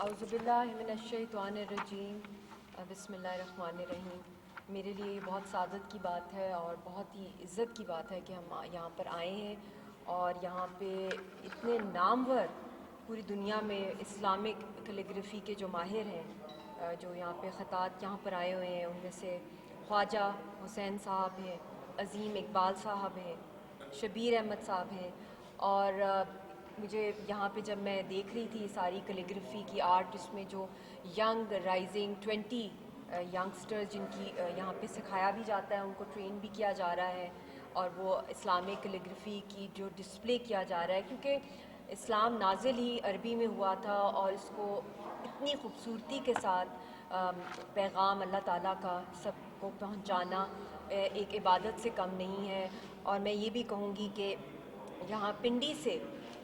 اعوذ باللہ من الشیطان الرجیم، بسم اللہ الرحمن الرحیم۔ میرے لیے یہ بہت سعادت کی بات ہے اور بہت ہی عزت کی بات ہے کہ ہم یہاں پر آئے ہیں اور یہاں پہ اتنے نامور پوری دنیا میں اسلامک کیلیگرافی کے جو ماہر ہیں، جو یہاں پہ خطاط یہاں پر آئے ہوئے ہیں، ان میں سے خواجہ حسین صاحب ہیں، عظیم اقبال صاحب ہیں، شبیر احمد صاحب ہیں۔ اور مجھے یہاں پہ جب میں دیکھ رہی تھی ساری کیلیگرافی کی آرٹ، اس میں جو ینگ رائزنگ 20 ینگسٹرز جن کی یہاں پہ سکھایا بھی جاتا ہے، ان کو ٹرین بھی کیا جا رہا ہے، اور وہ اسلامک کیلیگرافی کی جو ڈسپلے کیا جا رہا ہے، کیونکہ اسلام نازل ہی عربی میں ہوا تھا اور اس کو اتنی خوبصورتی کے ساتھ پیغام اللہ تعالیٰ کا سب کو پہنچانا ایک عبادت سے کم نہیں ہے۔ اور میں یہ بھی کہوں گی کہ یہاں پنڈی سے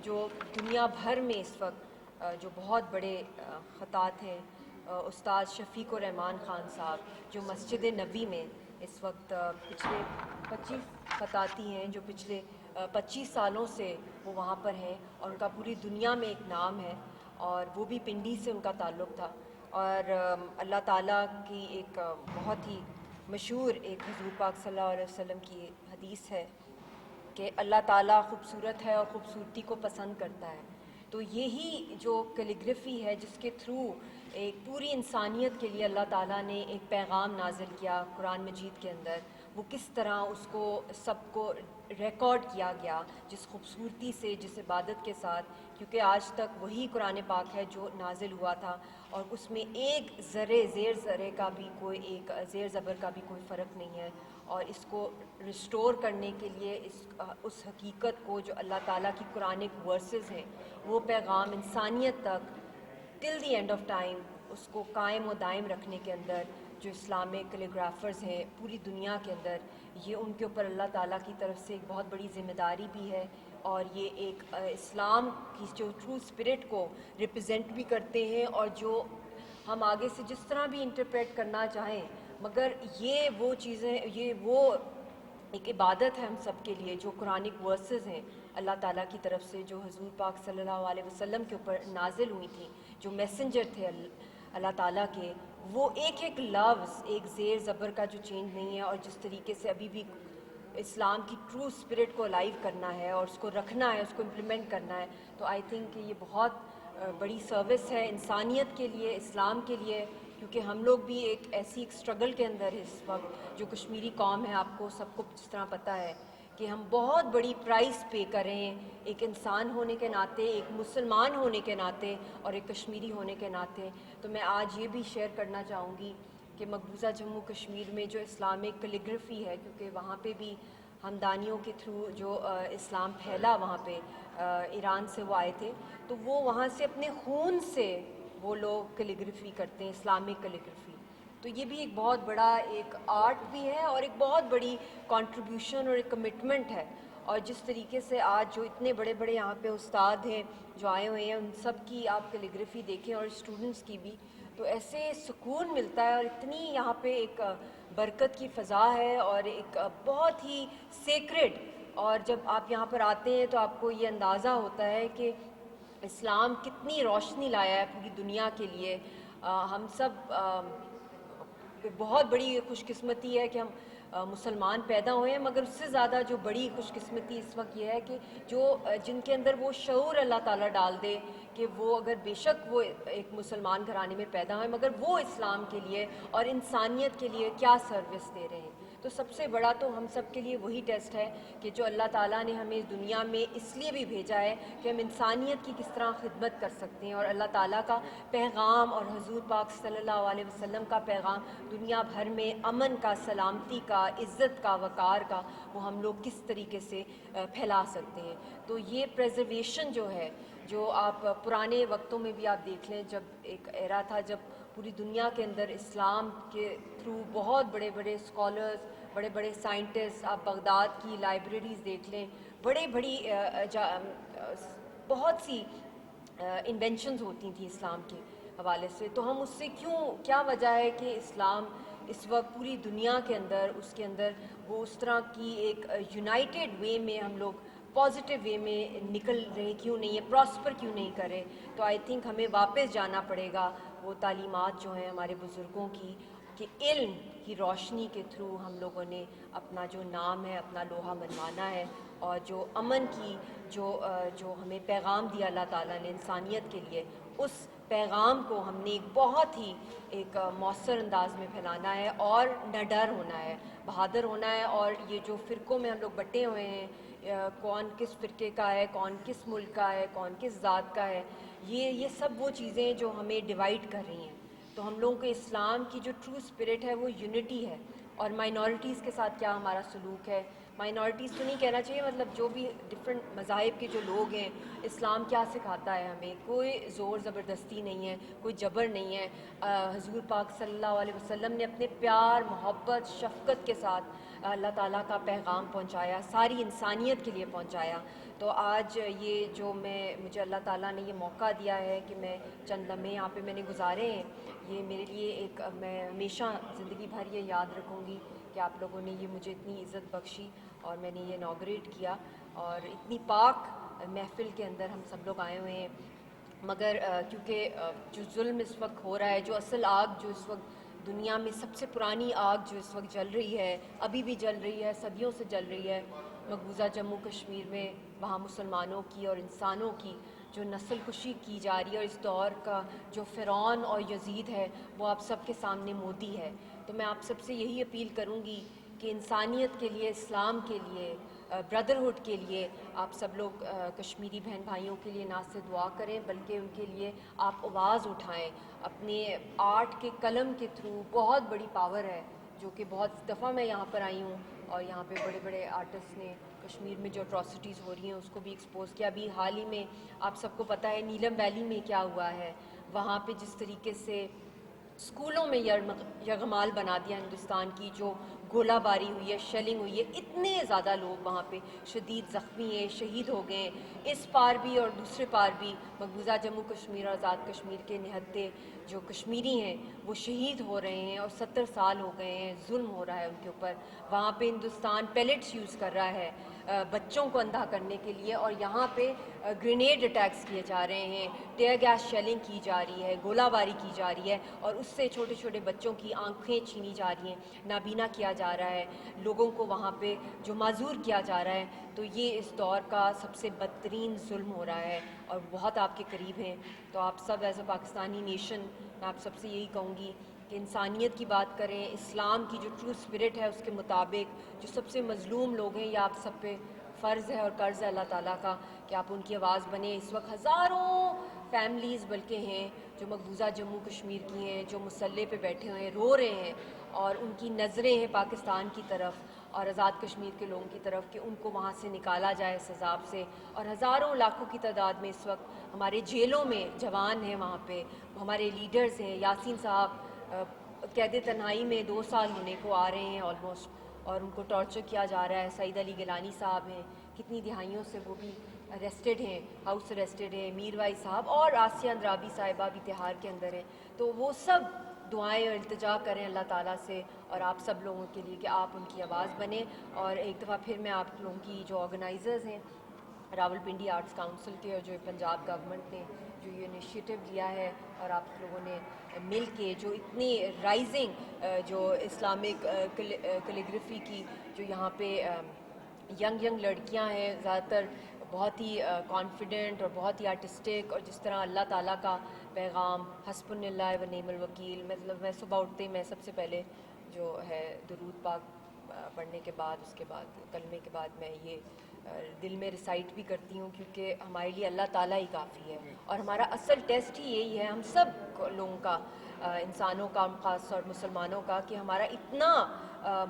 جو دنیا بھر میں اس وقت جو بہت بڑے خطاط ہیں، استاد شفیق الرحمان خان صاحب، جو مسجد نبوی میں اس وقت پچھلے 25 خطاطی ہیں جو پچھلے 25 سالوں سے وہ وہاں پر ہیں، اور ان کا پوری دنیا میں ایک نام ہے، اور وہ بھی پنڈی سے ان کا تعلق تھا۔ اور اللہ تعالیٰ کی ایک بہت ہی مشہور ایک حضور پاک صلی اللہ علیہ وسلم کی حدیث ہے کہ اللہ تعالیٰ خوبصورت ہے اور خوبصورتی کو پسند کرتا ہے۔ تو یہی جو کیلیگرافی ہے جس کے تھرو ایک پوری انسانیت کے لیے اللہ تعالیٰ نے ایک پیغام نازل کیا قرآن مجید کے اندر، وہ کس طرح اس کو سب کو ریکارڈ کیا گیا، جس خوبصورتی سے، جس عبادت کے ساتھ، کیونکہ آج تک وہی قرآن پاک ہے جو نازل ہوا تھا، اور اس میں ایک ذرے زیر ذرے کا بھی کوئی، ایک زیر زبر کا بھی کوئی فرق نہیں ہے۔ اور اس کو ریسٹور کرنے کے لیے اس حقیقت کو جو اللہ تعالیٰ کی قرآنک ورسز ہیں، وہ پیغام انسانیت تک ٹل دی اینڈ آف ٹائم اس کو قائم و دائم رکھنے کے اندر جو اسلامک کیلیگرافرز ہیں پوری دنیا کے اندر، یہ ان کے اوپر اللہ تعالیٰ کی طرف سے ایک بہت بڑی ذمہ داری بھی ہے، اور یہ ایک اسلام کی جو ٹرو اسپرٹ کو ریپرزینٹ بھی کرتے ہیں، اور جو ہم آگے سے جس طرح بھی انٹرپریٹ کرنا چاہیں، مگر یہ وہ چیزیں، یہ وہ ایک عبادت ہے ہم سب کے لیے جو قرآنک ورسز ہیں اللہ تعالیٰ کی طرف سے، جو حضور پاک صلی اللہ علیہ وسلم کے اوپر نازل ہوئی تھیں، جو میسنجر تھے اللہ تعالیٰ کے، وہ ایک ایک لفظ، ایک زیر زبر کا جو چینج نہیں ہے، اور جس طریقے سے ابھی بھی اسلام کی ٹرو اسپرٹ کو الائیو کرنا ہے اور اس کو رکھنا ہے، اس کو امپلیمنٹ کرنا ہے، تو آئی تھنک کہ یہ بہت بڑی سروس ہے انسانیت کے لیے، اسلام کے لیے، کیونکہ ہم لوگ بھی ایک ایسی اسٹرگل کے اندر ہے اس وقت، جو کشمیری قوم ہے، آپ کو سب کو جس طرح پتہ ہے کہ ہم بہت بڑی پرائس پے کریں ایک انسان ہونے کے ناطے، ایک مسلمان ہونے کے ناطے، اور ایک کشمیری ہونے کے ناطے۔ تو میں آج یہ بھی شیئر کرنا چاہوں گی کہ مقبوضہ جموں کشمیر میں جو اسلامک کیلیگرافی ہے، کیونکہ وہاں پہ بھی ہمدانیوں کے تھرو جو اسلام پھیلا وہاں پہ، ایران سے وہ آئے تھے، تو وہ وہاں سے اپنے خون سے وہ لوگ کیلیگرافی کرتے ہیں، اسلامک کیلیگرافی۔ تو یہ بھی ایک بہت بڑا ایک آرٹ بھی ہے اور ایک بہت بڑی کنٹریبیوشن اور ایک کمٹمنٹ ہے۔ اور جس طریقے سے آج جو اتنے بڑے بڑے یہاں پہ استاد ہیں جو آئے ہوئے ہیں، ان سب کی آپ کیلیگرافی دیکھیں، اور اسٹوڈنٹس کی بھی، تو ایسے سکون ملتا ہے، اور اتنی یہاں پہ ایک برکت کی فضا ہے، اور ایک بہت ہی سیکرڈ، اور جب آپ یہاں پر آتے ہیں تو آپ کو یہ اندازہ ہوتا ہے کہ اسلام کتنی روشنی لایا ہے پوری دنیا کے لیے۔ ہم سب بہت بڑی خوش قسمتی ہے کہ ہم مسلمان پیدا ہوئے ہیں، مگر اس سے زیادہ جو بڑی خوش قسمتی اس وقت یہ ہے کہ جو جن کے اندر وہ شعور اللہ تعالیٰ ڈال دے کہ وہ اگر بے شک وہ ایک مسلمان گھرانے میں پیدا ہوئے، مگر وہ اسلام کے لیے اور انسانیت کے لیے کیا سروس دے رہے ہیں۔ تو سب سے بڑا تو ہم سب کے لیے وہی ٹیسٹ ہے کہ جو اللہ تعالیٰ نے ہمیں اس دنیا میں اس لیے بھی بھیجا ہے کہ ہم انسانیت کی کس طرح خدمت کر سکتے ہیں، اور اللہ تعالیٰ کا پیغام اور حضور پاک صلی اللہ علیہ وسلم کا پیغام دنیا بھر میں امن کا، سلامتی کا، عزت کا، وقار کا، وہ ہم لوگ کس طریقے سے پھیلا سکتے ہیں۔ تو یہ پریزرویشن جو ہے، جو آپ پرانے وقتوں میں بھی آپ دیکھ لیں، جب ایک ایرا تھا جب پوری دنیا کے اندر اسلام کے تھرو بہت بڑے بڑے اسکالرز، بڑے بڑے سائنٹسٹ، آپ بغداد کی لائبریریز دیکھ لیں، بڑے بڑی بہت سی انوینشنز ہوتی تھیں اسلام کے حوالے سے۔ تو ہم اس سے کیا وجہ ہے کہ اسلام اس وقت پوری دنیا کے اندر، اس کے اندر وہ اس طرح کی ایک یونائٹڈ وے میں ہم لوگ पॉजिटिव वे में निकल रहे क्यों नहीं है, प्रॉस्पर क्यों नहीं कर रहे। तो आई थिंक हमें वापस जाना पड़ेगा वो तालीमात जो हैं हमारे बुज़ुर्गों की, कि इल्म की रोशनी के थ्रू हम लोगों ने अपना जो नाम है, अपना लोहा मनवाना है, और जो अमन की जो हमें पैगाम दिया अल्लाह ताला ने इंसानियत के लिए, उस पैगाम को हमने एक बहुत ही एक मौसर अंदाज में फैलाना है, और न डर होना है, बहादुर होना है। और ये जो फ़िरक़ों में हम लोग बटे हुए हैं, कौन किस फ़िरके का है, कौन किस मुल्क का है, कौन किस ज़ात का है, ये सब वो चीज़ें जो हमें डिवाइड कर रही हैं। तो हम लोगों को इस्लाम की जो ट्रू स्पिरिट है वो यूनिटी है। और माइनॉरिटीज़ के साथ क्या हमारा सलूक है, माइनॉरिटीज़ तो नहीं कहना चाहिए, मतलब जो भी डिफरेंट मज़ाहिब के जो लोग हैं, इस्लाम क्या सिखाता है हमें, कोई ज़ोर ज़बरदस्ती नहीं है, कोई जबर नहीं है। हुज़ूर पाक सल्लल्लाहु अलैहि वसल्लम ने अपने प्यार, मोहब्बत, शफ़क़त के साथ अल्लाह ताला का पैगाम पहुंचाया, सारी इंसानियत के लिए पहुंचाया। तो आज ये जो मुझे अल्लाह ताला ने ये मौका दिया है कि मैं चंद लम्हे यहाँ पे मैंने गुजारे हैं, ये मेरे लिए एक, मैं हमेशा ज़िंदगी भर ये याद रखूँगी कि आप लोगों ने ये मुझे इतनी इज़्ज़त बख्शी और मैंने ये इनॉग्रेट किया, और इतनी पाक महफ़िल के अंदर हम सब लोग आए हुए हैं। मगर क्योंकि जो जुल्म इस वक्त हो रहा है, जो असल आग जो इस वक्त दुनिया में सबसे पुरानी आग जो इस वक्त जल रही है, अभी भी जल रही है, सदियों से जल रही है, मकबूजा जम्मू कश्मीर में वहाँ मुसलमानों की और इंसानों की जो नस्ल कुशी की जा रही है, और इस दौर का जो फ़िरौन और यजीद है वो आप सबके सामने मोदी है। तो मैं आप सबसे यही अपील करूँगी कि इंसानियत के लिए, इस्लाम के लिए, ब्रदरहुड के लिए आप सब लोग कश्मीरी बहन भाइयों के लिए ना से दुआ करें, बल्कि उनके लिए आप आवाज़ उठाएं। अपने आर्ट के कलम के थ्रू बहुत बड़ी पावर है, जो कि बहुत दफ़ा मैं यहाँ पर आई हूँ और यहाँ पे बड़े बड़े आर्टिस्ट ने कश्मीर में जो अट्रॉसिटीज़ हो रही हैं उसको भी एक्सपोज़ किया। अभी हाल ही में आप सबको पता है नीलम वैली में क्या हुआ है, वहाँ पे जिस तरीके से स्कूलों में यरगमाल बना दिया हिंदुस्तान की, जो गोलाबारी हुई है, शेलिंग हुई है, इतने ज़्यादा लोग वहाँ पे शदीद ज़ख्मी हैं, शहीद हो गए हैं। इस पार भी और दूसरे पार भी मकबूजा जम्मू कश्मीर और आज़ाद कश्मीर के निहत्ते जो कश्मीरी हैं वो शहीद हो रहे हैं, और 70 साल हो गए हैं, जुल्म हो रहा है उनके ऊपर। वहाँ पे हिंदुस्तान पेलेट्स यूज़ कर रहा है बच्चों को अंधा करने के लिए, और यहाँ पे ग्रेनेड अटैक्स किए जा रहे हैं, टेयर गैस शेलिंग की जा रही है, गोलाबारी की जा रही है, और उससे छोटे छोटे बच्चों की आंखें छीनी जा रही हैं, नाबीना किया जा रहा है, लोगों को वहाँ पे जो माजूर किया जा रहा है। तो ये इस दौर का सबसे बदतरीन जुल्म हो रहा है, और बहुत आपके करीब हैं। तो आप सब एज़ अ पाकिस्तानी नेशन, मैं आप सबसे यही कहूँगी कि इंसानियत की बात करें, इस्लाम की जो ट्रू स्पिरिट है उसके मुताबिक, जो सबसे मज़लूम लोग हैं, ये आप सब पे फ़र्ज़ है और कर्ज़ है अल्लाह ताला का कि आप उनकी आवाज़ बने। इस वक्त हज़ारों फैमिलीज़ बल्कि हैं जो मकबूजा जम्मू कश्मीर की हैं, जो मुसल्ले पे बैठे हुए हैं, रो रहे हैं, और उनकी नज़रें हैं पाकिस्तान की तरफ और आज़ाद कश्मीर के लोगों की तरफ कि उनको वहाँ से निकाला जाए इस अज़ाब से। और हज़ारों लाखों की तादाद में इस वक्त हमारे जेलों में जवान हैं, वहाँ पे हमारे लीडर्स हैं। यासीन साहब कैद तन्हाई में 2 साल होने को आ रहे हैं ऑलमोस्ट, और उनको टॉर्चर किया जा रहा है। सईद अली गिलानी साहब हैं, कितनी दिहाइयों से वो भी अरेस्टेड हैं, हाउस अरेस्टेड हैं। मीर भाई साहब और आसिया अंद्राबी साहिबा भी तिहाड़ के अंदर हैं। तो वो सब दुआएं और इल्तिजा करें अल्लाह ताला से, और आप सब लोगों के लिए कि आप उनकी आवाज़ बने। और एक दफ़ा फिर मैं आप लोगों की जो ऑर्गेनाइज़र्स हैं रावलपिंडी आर्ट्स काउंसिल के, और जो पंजाब गवर्नमेंट ने जो ये इनिशिएटिव लिया है, और आप लोगों ने मिल के जो इतनी राइजिंग जो इस्लामिक कैलीग्राफी की जो यहाँ पे यंग लड़कियाँ हैं, ज़्यादातर बहुत ही कॉन्फिडेंट और बहुत ही आर्टिस्टिक, और जिस तरह अल्लाह ताला का पैगाम हस्बुनल्लाह व निअमल वकील, मतलब मैं सुबह उठते ही मैं सबसे पहले जो है दुरूद पाक पढ़ने के बाद, उसके बाद कलमे के बाद मैं ये दिल में रिसाइट भी करती हूँ, क्योंकि हमारे लिए अल्लाह ताला ही काफ़ी है। और हमारा असल टेस्ट ही यही है हम सब लोगों का, इंसानों का, ख़ास और मुसलमानों का, कि हमारा इतना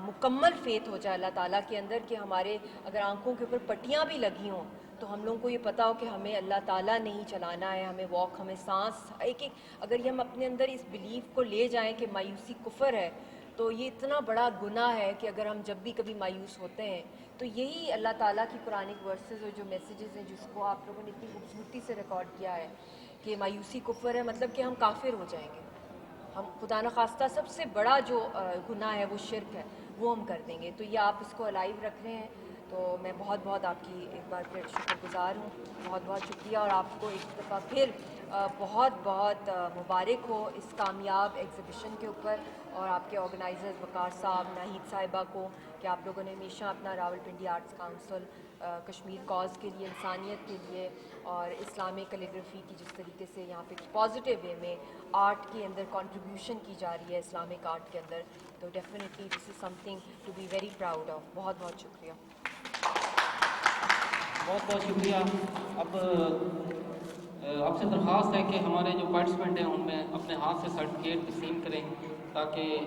मुकम्मल फ़ेथ हो जाए अल्लाह ताला के अंदर कि हमारे अगर आंखों के ऊपर पट्टियाँ भी लगी हों तो हम लोगों को ये पता हो कि हमें अल्लाह ताला ने ही चलाना है, हमें वॉक, हमें सांस, एक एक अगर ये हम अपने अंदर इस बिलीफ को ले जाएं कि मायूसी कुफर है, तो ये इतना बड़ा गुनाह है कि अगर हम जब भी कभी मायूस होते हैं तो यही अल्लाह ताला की कुरानिक वर्सेस और जो मैसेजेस हैं जिसको आप लोगों ने इतनी खूबसूरती से रिकॉर्ड किया है कि मायूसी कुफर है, मतलब कि हम काफिर हो जाएंगे, हम खुदा न खास्ता सबसे बड़ा जो गुनाह है वो शिर्क है, वो हम कर देंगे। तो ये आप इसको अलाइव रख रहे हैं, تو میں بہت بہت آپ کی ایک بار پھر شکر گزار ہوں. بہت بہت شکریہ, اور آپ کو ایک دفعہ پھر بہت بہت مبارک ہو اس کامیاب ایگزیبیشن کے اوپر, اور آپ کے آرگنائزرز وقار صاحب, ناہید صاحبہ کو, کہ آپ لوگوں نے ہمیشہ اپنا Rawalpindi arts council Kashmir cause کے لیے, انسانیت کے لیے, اور اسلامک کیلیگرافی کی جس طریقے سے یہاں پہ پازیٹیو وے میں آرٹ کے اندر کنٹریبیوشن کی جا رہی ہے اسلامک آرٹ کے اندر, تو definitely this is something to be very proud of. بہت بہت شکریہ. بہت بہت شکریہ. اب آپ سے درخواست ہے کہ ہمارے جو پارٹیسپینٹ ہیں ان میں اپنے ہاتھ سے سرٹیفکیٹ تقسیم کریں تاکہ